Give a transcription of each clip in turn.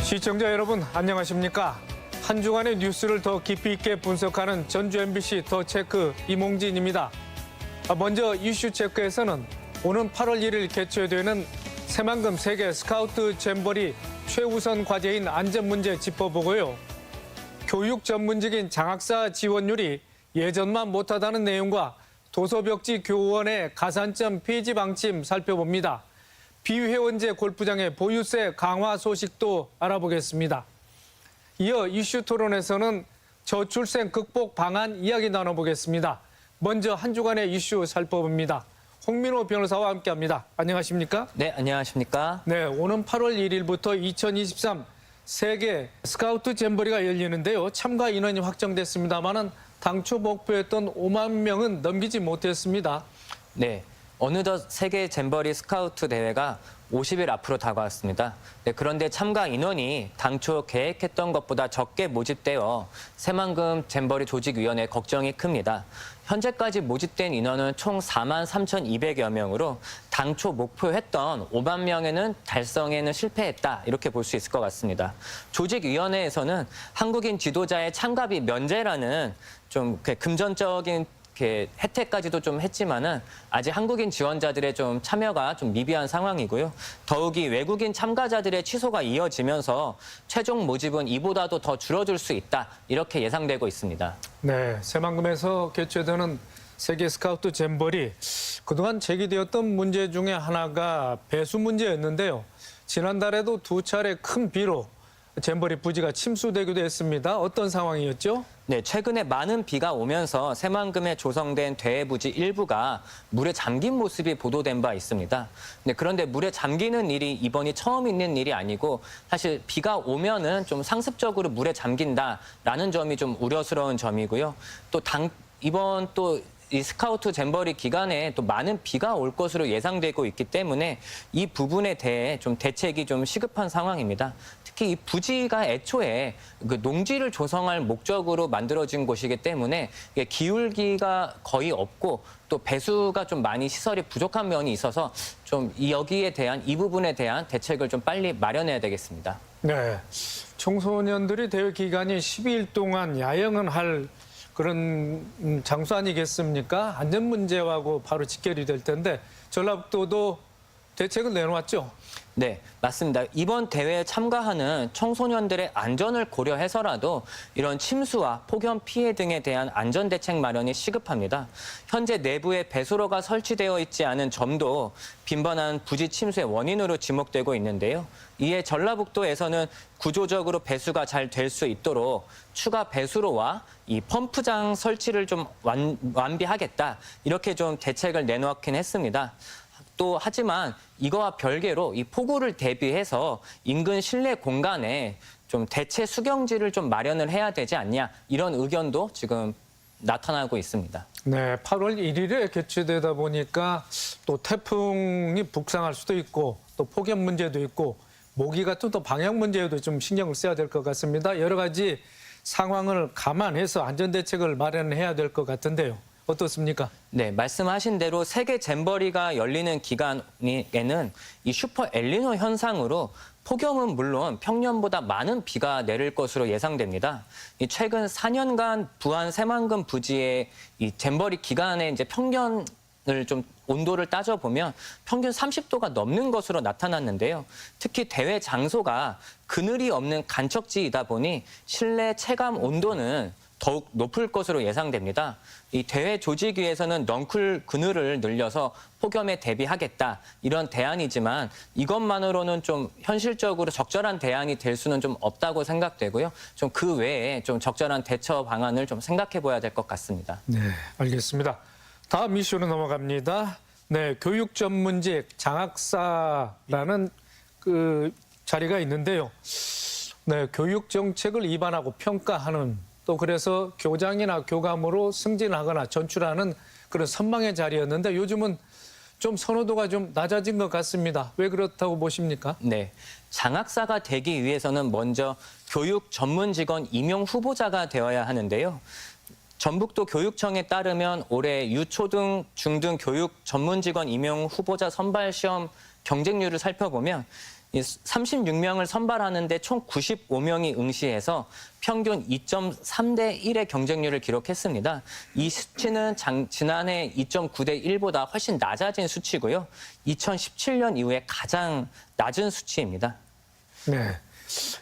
시청자 여러분 안녕하십니까? 한 주간의 뉴스를 더 깊이 있게 분석하는 전주 MBC 더 체크 이몽진입니다. 먼저 이슈 체크에서는 오는 8월 1일 개최되는 새만금 세계 스카우트 잼버리 최우선 과제인 안전 문제 짚어보고요. 교육 전문직인 장학사 지원율이 예전만 못하다는 내용과 도서벽지 교원의 가산점 폐지 방침 살펴봅니다. 비회원제 골프장의 보유세 강화 소식도 알아보겠습니다. 이어 이슈 토론에서는 저출생 극복 방안 이야기 나눠보겠습니다. 먼저 한 주간의 이슈 살펴봅니다. 홍민호 변호사와 함께합니다. 안녕하십니까? 네, 안녕하십니까? 네, 오는 8월 1일부터 2023 세계 스카우트 잼버리가 열리는데요. 참가 인원이 확정됐습니다만은 당초 목표였던 5만 명은 넘기지 못했습니다. 네, 어느덧 세계 잼버리 스카우트 대회가 50일 앞으로 다가왔습니다. 네, 그런데 참가 인원이 당초 계획했던 것보다 적게 모집되어 새만금 잼버리 조직위원회 걱정이 큽니다. 현재까지 모집된 인원은 총 43,200여 명으로 당초 목표했던 5만 명에는 달성에는 실패했다, 이렇게 볼 수 있을 것 같습니다. 조직위원회에서는 한국인 지도자의 참가비 면제라는 좀 금전적인 혜택까지도 좀 했지만은 아직 한국인 지원자들의 좀 참여가 좀 미비한 상황이고요. 더욱이 외국인 참가자들의 취소가 이어지면서 최종 모집은 이보다도 더 줄어들 수 있다, 이렇게 예상되고 있습니다. 네, 새만금에서 개최되는 세계 스카우트 잼버리, 그동안 제기되었던 문제 중에 하나가 배수 문제였는데요. 지난달에도 두 차례 큰 비로 잼버리 부지가 침수되기도 했습니다. 어떤 상황이었죠? 네, 최근에 많은 비가 오면서 새만금에 조성된 대회 부지 일부가 물에 잠긴 모습이 보도된 바 있습니다. 네, 그런데 물에 잠기는 일이 이번이 처음 있는 일이 아니고 사실 비가 오면은 좀 상습적으로 물에 잠긴다라는 점이 좀 우려스러운 점이고요. 또 이번 또 이 스카우트 잼버리 기간에 또 많은 비가 올 것으로 예상되고 있기 때문에 이 부분에 대해 좀 대책이 좀 시급한 상황입니다. 특히 이 부지가 애초에 그 농지를 조성할 목적으로 만들어진 곳이기 때문에 기울기가 거의 없고 또 배수가 좀 많이 시설이 부족한 면이 있어서 좀 여기에 대한 이 부분에 대한 대책을 좀 빨리 마련해야 되겠습니다. 네, 청소년들이 대회 기간이 12일 동안 야영은 할 그런 장소 아니겠습니까? 안전 문제하고 바로 직결이 될 텐데 전라북도도 대책을 내놓았죠? 네, 맞습니다. 이번 대회에 참가하는 청소년들의 안전을 고려해서라도 이런 침수와 폭염 피해 등에 대한 안전 대책 마련이 시급합니다. 현재 내부에 배수로가 설치되어 있지 않은 점도 빈번한 부지 침수의 원인으로 지목되고 있는데요. 이에 전라북도에서는 구조적으로 배수가 잘 될 수 있도록 추가 배수로와 이 펌프장 설치를 좀 완비하겠다, 이렇게 좀 대책을 내놓긴 했습니다. 또 하지만 이거와 별개로 이 폭우를 대비해서 인근 실내 공간에 좀 대체 수경지를 좀 마련을 해야 되지 않냐, 이런 의견도 지금 나타나고 있습니다. 네, 8월 1일에 개최되다 보니까 또 태풍이 북상할 수도 있고 또 폭염 문제도 있고 모기 같은 또 방역 문제에도 좀 신경을 써야 될 것 같습니다. 여러 가지 상황을 감안해서 안전대책을 마련해야 될 것 같은데요. 어떻습니까? 네, 말씀하신 대로 세계 잼버리가 열리는 기간에는 이 슈퍼 엘니뇨 현상으로 폭염은 물론 평년보다 많은 비가 내릴 것으로 예상됩니다. 최근 4년간 부안 새만금 부지의 이 잼버리 기간에 이제 평년을 좀 온도를 따져보면 평균 30도가 넘는 것으로 나타났는데요. 특히 대회 장소가 그늘이 없는 간척지이다 보니 실내 체감 온도는 더욱 높을 것으로 예상됩니다. 이 대회 조직위에서는 넝쿨 그늘을 늘려서 폭염에 대비하겠다, 이런 대안이지만 이것만으로는 좀 현실적으로 적절한 대안이 될 수는 좀 없다고 생각되고요. 좀 그 외에 좀 적절한 대처 방안을 좀 생각해 봐야 될 것 같습니다. 네, 알겠습니다. 다음 이슈로 넘어갑니다. 네, 교육 전문직 장학사라는 그 자리가 있는데요. 네, 교육 정책을 입안하고 평가하는, 또 그래서 교장이나 교감으로 승진하거나 전출하는 그런 선망의 자리였는데 요즘은 좀 선호도가 좀 낮아진 것 같습니다. 왜 그렇다고 보십니까? 네, 장학사가 되기 위해서는 먼저 교육 전문 직원 임용 후보자가 되어야 하는데요. 전북도 교육청에 따르면 올해 유초등, 중등 교육 전문 직원 임용 후보자 선발 시험 경쟁률을 살펴보면 이 36명을 선발하는데 총 95명이 응시해서 평균 2.3대 1의 경쟁률을 기록했습니다. 이 수치는 지난해 2.9대 1보다 훨씬 낮아진 수치고요. 2017년 이후에 가장 낮은 수치입니다. 네.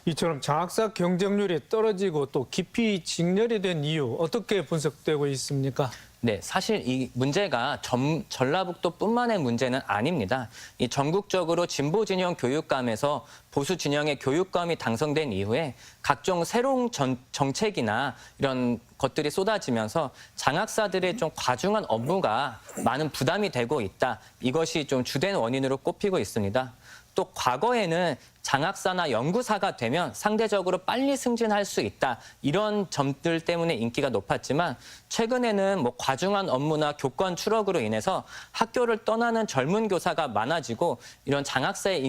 이처럼 장학사 경쟁률이 떨어지고 또 깊이 직렬이 된 이유 어떻게 분석되고 있습니까? 네, 사실 이 문제가 전라북도뿐만의 문제는 아닙니다. 이 전국적으로 진보 진영 교육감에서 보수 진영의 교육감이 당선된 이후에 각종 새로운 정책이나 이런 것들이 쏟아지면서 장학사들의 좀 과중한 업무가 많은 부담이 되고 있다. 이것이 좀 주된 원인으로 꼽히고 있습니다. 또 과거에는 장학사나 연구사가 되면 상대적으로 빨리 승진할 수 있다. 이런 점들 때문에 인기가 높았지만 최근에는 뭐 과중한 업무나 교권 추락으로 인해서 학교를 떠나는 젊은 교사가 많아지고 이런 장학사의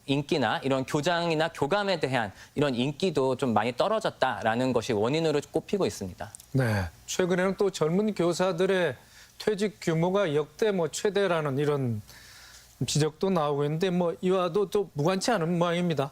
인기나 이런 교장이나 교감에 대한 이런 인기도 좀 많이 떨어졌다라는 것이 원인으로 꼽히고 있습니다. 네. 최근에는 또 젊은 교사들의 퇴직 규모가 역대 최대라는 이런 지적도 나오고 있는데 이와도 또 무관치 않은 모양입니다.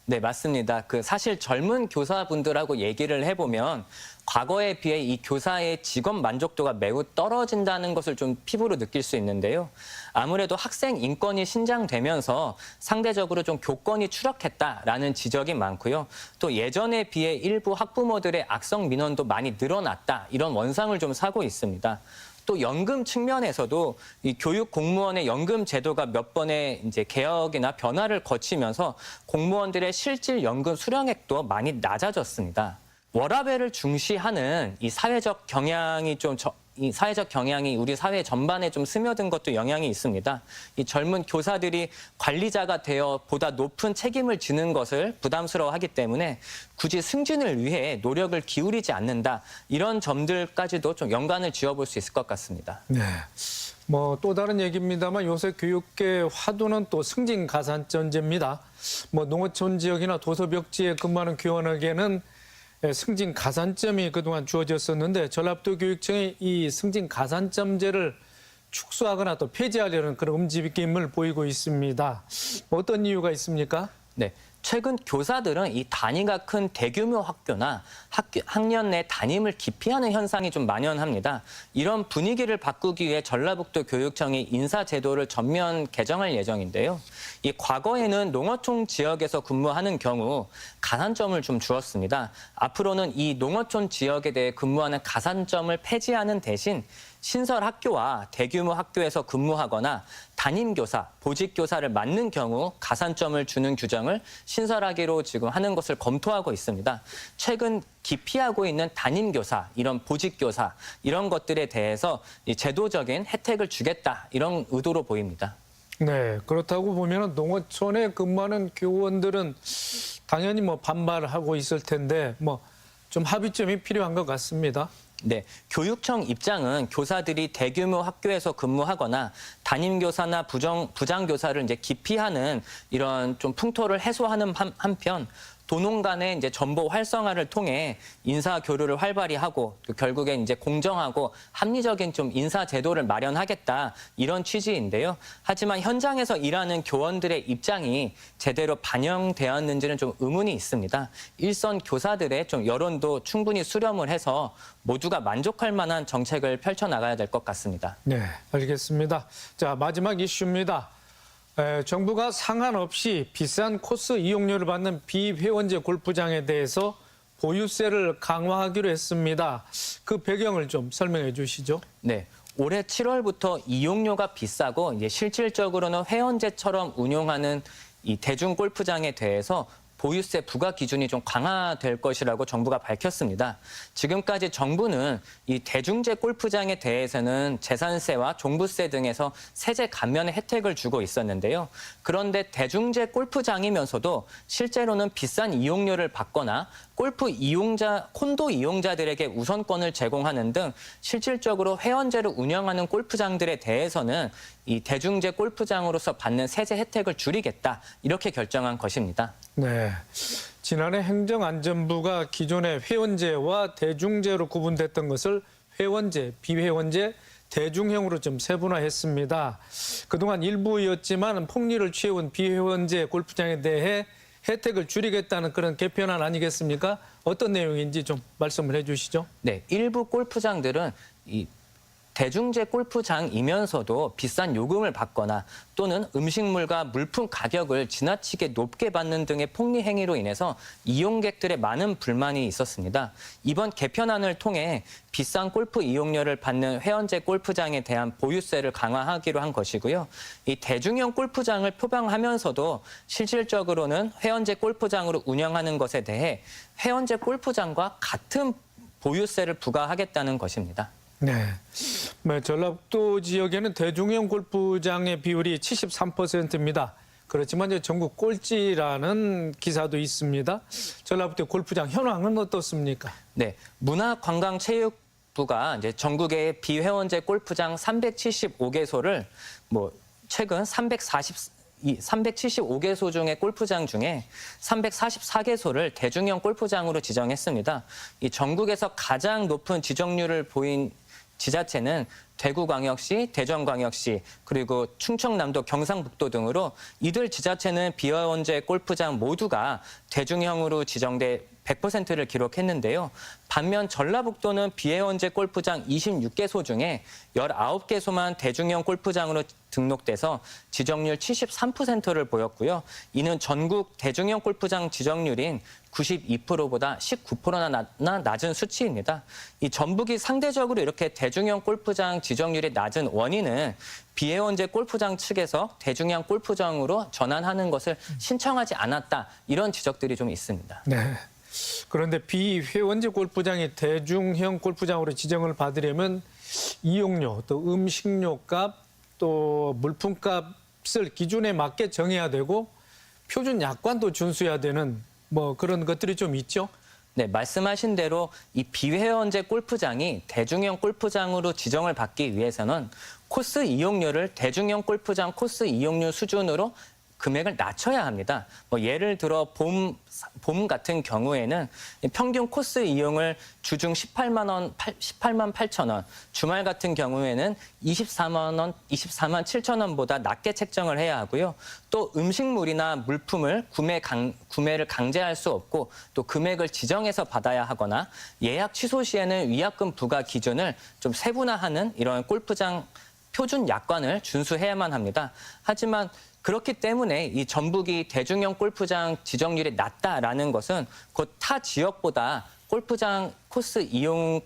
네, 맞습니다. 사실 젊은 교사분들하고 얘기를 해보면 과거에 비해 이 교사의 직업 만족도가 매우 떨어진다는 것을 좀 피부로 느낄 수 있는데요. 아무래도 학생 인권이 신장되면서 상대적으로 좀 교권이 추락했다라는 지적이 많고요. 또 예전에 비해 일부 학부모들의 악성 민원도 많이 늘어났다. 이런 원상을 좀 사고 있습니다. 또 연금 측면에서도 이 교육 공무원의 연금 제도가 몇 번의 이제 개혁이나 변화를 거치면서 공무원들의 실질 연금 수령액도 많이 낮아졌습니다. 워라밸을 중시하는 이 사회적 경향이 우리 사회 전반에 좀 스며든 것도 영향이 있습니다. 이 젊은 교사들이 관리자가 되어 보다 높은 책임을 지는 것을 부담스러워하기 때문에 굳이 승진을 위해 노력을 기울이지 않는다. 이런 점들까지도 좀 연관을 지어볼 수 있을 것 같습니다. 네. 또 다른 얘기입니다만 요새 교육계 화두는 또 승진 가산점제입니다. 농어촌 지역이나 도서벽지에 근무하는 교원에게는 승진 가산점이 그동안 주어졌었는데 전라북도 교육청이 이 승진 가산점제를 축소하거나 또 폐지하려는 그런 움직임을 보이고 있습니다. 어떤 이유가 있습니까? 네. 최근 교사들은 이 단위가 큰 대규모 학교나 학년 내 담임을 기피하는 현상이 좀 만연합니다. 이런 분위기를 바꾸기 위해 전라북도 교육청이 인사제도를 전면 개정할 예정인데요. 이 과거에는 농어촌 지역에서 근무하는 경우 가산점을 좀 주었습니다. 앞으로는 이 농어촌 지역에 대해 근무하는 가산점을 폐지하는 대신 신설 학교와 대규모 학교에서 근무하거나 담임교사, 보직교사를 맡는 경우 가산점을 주는 규정을 신설하기로 지금 하는 것을 검토하고 있습니다. 최근 기피하고 있는 담임교사, 이런 보직교사, 이런 것들에 대해서 제도적인 혜택을 주겠다, 이런 의도로 보입니다. 네, 그렇다고 보면 농어촌에 근무하는 교원들은 당연히 반발하고 있을 텐데 좀 합의점이 필요한 것 같습니다. 네, 교육청 입장은 교사들이 대규모 학교에서 근무하거나 담임교사나 부장교사를 이제 기피하는 이런 좀 풍토를 해소하는 한편 도농 간의 이제 정보 활성화를 통해 인사 교류를 활발히 하고 또 결국에 이제 공정하고 합리적인 좀 인사 제도를 마련하겠다 이런 취지인데요. 하지만 현장에서 일하는 교원들의 입장이 제대로 반영되었는지는 좀 의문이 있습니다. 일선 교사들의 좀 여론도 충분히 수렴을 해서 모두가 만족할 만한 정책을 펼쳐나가야 될 것 같습니다. 네, 알겠습니다. 자, 마지막 이슈입니다. 정부가 상한없이 비싼 코스 이용료를 받는 비회원제 골프장에 대해서 보유세를 강화하기로 했습니다. 그 배경을 좀 설명해 주시죠. 네. 올해 7월부터 이용료가 비싸고 이제 실질적으로는 회원제처럼 운용하는 이 대중 골프장에 대해서 보유세 부과 기준이 좀 강화될 것이라고 정부가 밝혔습니다. 지금까지 정부는 이 대중제 골프장에 대해서는 재산세와 종부세 등에서 세제 감면의 혜택을 주고 있었는데요. 그런데 대중제 골프장이면서도 실제로는 비싼 이용료를 받거나 콘도 이용자들에게 우선권을 제공하는 등 실질적으로 회원제로 운영하는 골프장들에 대해서는 이 대중제 골프장으로서 받는 세제 혜택을 줄이겠다 이렇게 결정한 것입니다. 네, 지난해 행정안전부가 기존의 회원제와 대중제로 구분됐던 것을 회원제, 비회원제, 대중형으로 좀 세분화했습니다. 그동안 일부였지만 폭리를 취해온 비회원제 골프장에 대해 혜택을 줄이겠다는 그런 개편안 아니겠습니까? 어떤 내용인지 좀 말씀을 해주시죠. 네, 일부 골프장들은 이 대중제 골프장이면서도 비싼 요금을 받거나 또는 음식물과 물품 가격을 지나치게 높게 받는 등의 폭리 행위로 인해서 이용객들의 많은 불만이 있었습니다. 이번 개편안을 통해 비싼 골프 이용료를 받는 회원제 골프장에 대한 보유세를 강화하기로 한 것이고요. 이 대중형 골프장을 표방하면서도 실질적으로는 회원제 골프장으로 운영하는 것에 대해 회원제 골프장과 같은 보유세를 부과하겠다는 것입니다. 네. 전라북도 지역에는 대중형 골프장의 비율이 73%입니다. 그렇지만 이제 전국 꼴찌라는 기사도 있습니다. 전라북도 골프장 현황은 어떻습니까? 네, 문화관광체육부가 이제 전국의 비회원제 골프장 375개소를 최근 375개소 중의 골프장 중에 344개소를 대중형 골프장으로 지정했습니다. 이 전국에서 가장 높은 지정률을 보인 지자체는 대구광역시, 대전광역시, 그리고 충청남도, 경상북도 등으로 이들 지자체는 비회원제 골프장 모두가 대중형으로 지정돼 100%를 기록했는데요. 반면 전라북도는 비회원제 골프장 26개소 중에 19개소만 대중형 골프장으로 등록돼서 지정률 73%를 보였고요. 이는 전국 대중형 골프장 지정률인 92%보다 19%나 낮은 수치입니다. 이 전북이 상대적으로 이렇게 대중형 골프장 지정률이 낮은 원인은 비회원제 골프장 측에서 대중형 골프장으로 전환하는 것을 신청하지 않았다. 이런 지적들이 좀 있습니다. 네. 그런데 비회원제 골프장이 대중형 골프장으로 지정을 받으려면 이용료, 또 음식료 값, 또 물품값을 기준에 맞게 정해야 되고 표준 약관도 준수해야 되는 그런 것들이 좀 있죠. 네, 말씀하신 대로 이 비회원제 골프장이 대중형 골프장으로 지정을 받기 위해서는 코스 이용료를 대중형 골프장 코스 이용료 수준으로 금액을 낮춰야 합니다. 예를 들어 봄 같은 경우에는 평균 코스 이용을 주중 18만 8천 원, 주말 같은 경우에는 24만 7천 원보다 낮게 책정을 해야 하고요. 또 음식물이나 물품을 구매를 강제할 수 없고 또 금액을 지정해서 받아야 하거나 예약 취소 시에는 위약금 부과 기준을 좀 세분화하는 이런 골프장 표준 약관을 준수해야만 합니다. 하지만 그렇기 때문에 이 전북이 대중형 골프장 지정률이 낮다라는 것은 곧 타 지역보다 골프장 코스 이용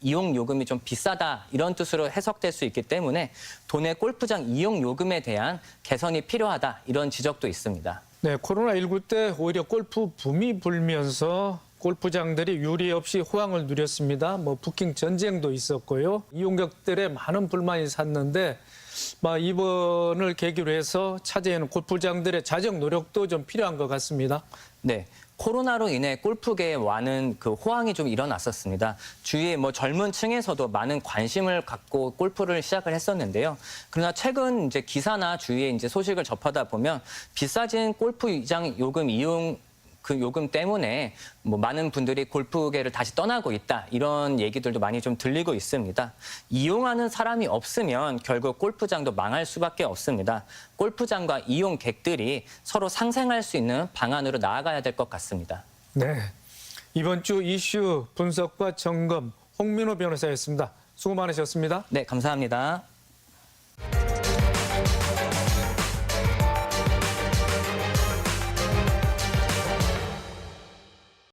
요금이 좀 비싸다 이런 뜻으로 해석될 수 있기 때문에 도내 골프장 이용 요금에 대한 개선이 필요하다 이런 지적도 있습니다. 네, 코로나19 때 오히려 골프 붐이 불면서 골프장들이 유리 없이 호황을 누렸습니다. 부킹 전쟁도 있었고요. 이용객들의 많은 불만이 샀는데 이번을 계기로 해서 차제에는 골프장들의 자정 노력도 좀 필요한 것 같습니다. 네. 코로나로 인해 골프계에 많은 호황이 좀 일어났었습니다. 주위에 젊은 층에서도 많은 관심을 갖고 골프를 시작을 했었는데요. 그러나 최근 이제 기사나 주위에 이제 소식을 접하다 보면 비싸진 골프 이장 요금 요금 때문에 많은 분들이 골프계를 다시 떠나고 있다. 이런 얘기들도 많이 좀 들리고 있습니다. 이용하는 사람이 없으면 결국 골프장도 망할 수밖에 없습니다. 골프장과 이용객들이 서로 상생할 수 있는 방안으로 나아가야 될 것 같습니다. 네. 이번 주 이슈 분석과 점검 홍민호 변호사였습니다. 수고 많으셨습니다. 네, 감사합니다.